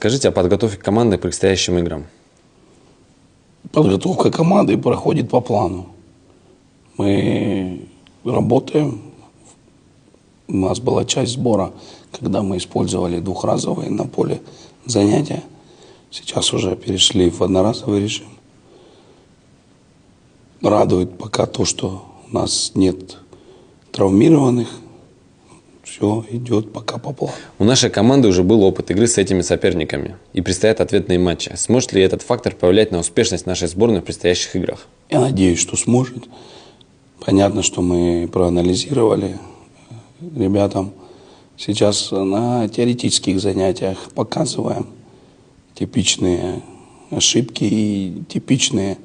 Расскажите о подготовке команды к предстоящим играм. Подготовка команды проходит по плану. Мы работаем. У нас была часть сбора, когда мы использовали двухразовые на поле занятия. Сейчас уже перешли в одноразовый режим. Радует пока то, что у нас нет травмированных. Все идет пока по плану. У нашей команды уже был опыт игры с этими соперниками. И предстоят ответные матчи. Сможет ли этот фактор повлиять на успешность нашей сборной в предстоящих играх? Я надеюсь, что сможет. Понятно, что мы проанализировали ребятам. Сейчас на теоретических занятиях показываем типичные ошибки и типичные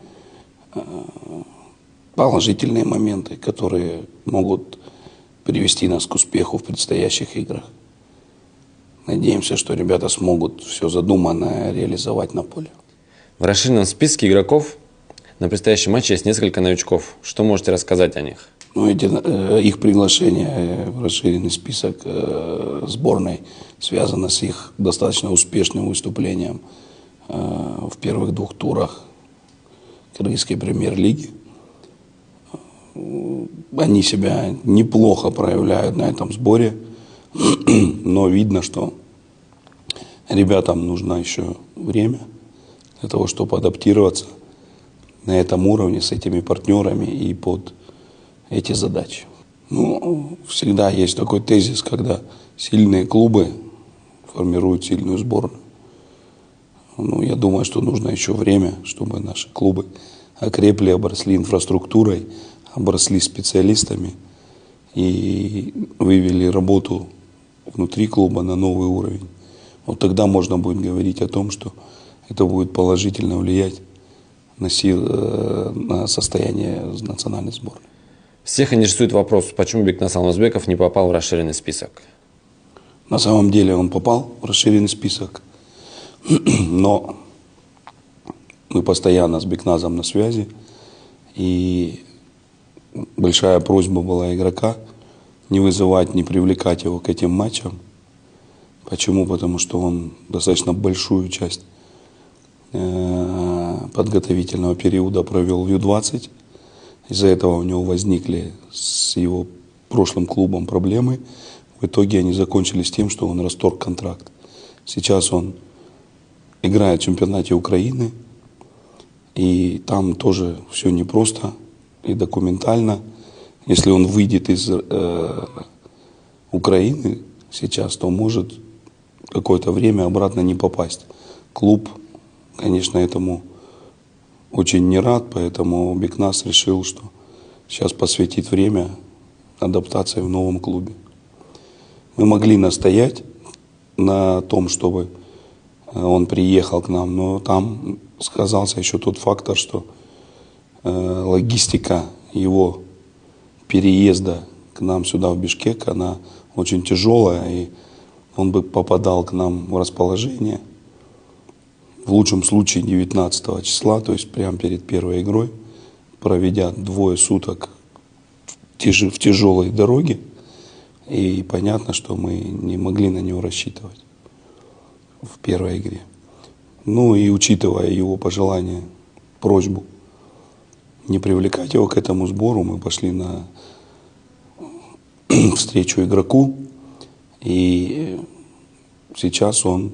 положительные моменты, которые могут привести нас к успеху в предстоящих играх. Надеемся, что ребята смогут все задуманное реализовать на поле. В расширенном списке игроков на предстоящем матче есть несколько новичков. Что можете рассказать о них? Их приглашение в расширенный список сборной связано с их достаточно успешным выступлением в первых двух турах Кыргызской премьер-лиги. Они себя неплохо проявляют на этом сборе, но видно, что ребятам нужно еще время для того, чтобы адаптироваться на этом уровне с этими партнерами и под эти задачи. Всегда есть такой тезис, когда сильные клубы формируют сильную сборную. Я думаю, что нужно еще время, чтобы наши клубы окрепли, обросли инфраструктурой, обросли специалистами и вывели работу внутри клуба на новый уровень. Вот тогда можно будет говорить о том, что это будет положительно влиять на состояние национальной сборной. Всех интересует вопрос, почему Бекнас Алмазбеков не попал в расширенный список? На самом деле он попал в расширенный список, но мы постоянно с Бекназом на связи, и большая просьба была игрока не вызывать, не привлекать его к этим матчам. Почему? Потому что он достаточно большую часть подготовительного периода провел в Ю-20. Из-за этого у него возникли с его прошлым клубом проблемы. В итоге они закончились тем, что он расторг контракт. Сейчас он играет в чемпионате Украины, и там тоже все непросто и документально. Если он выйдет из Украины сейчас, то может какое-то время обратно не попасть. Клуб, конечно, этому очень не рад, поэтому Бекнас решил, что сейчас посвятит время адаптации в новом клубе. Мы могли настоять на том, чтобы он приехал к нам, но там сказался еще тот фактор, что логистика его переезда к нам сюда в Бишкек, она очень тяжелая, и он бы попадал к нам в расположение в лучшем случае 19 числа, то есть прямо перед первой игрой, проведя 2 суток в тяжелой дороге, и понятно, что мы не могли на него рассчитывать в первой игре. И учитывая его пожелание, просьбу не привлекать его к этому сбору, мы пошли на встречу игроку, и сейчас он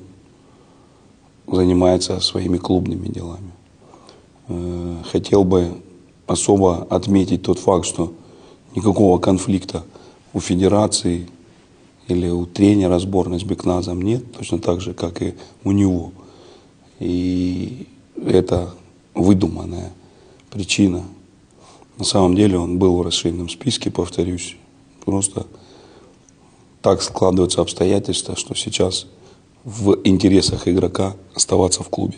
занимается своими клубными делами. Хотел бы особо отметить тот факт, что никакого конфликта у федерации или у тренера сборной с Бекназом нет, точно так же, как и у него. И это выдуманная причина. На самом деле он был в расширенном списке, повторюсь. Просто так складываются обстоятельства, что сейчас в интересах игрока оставаться в клубе.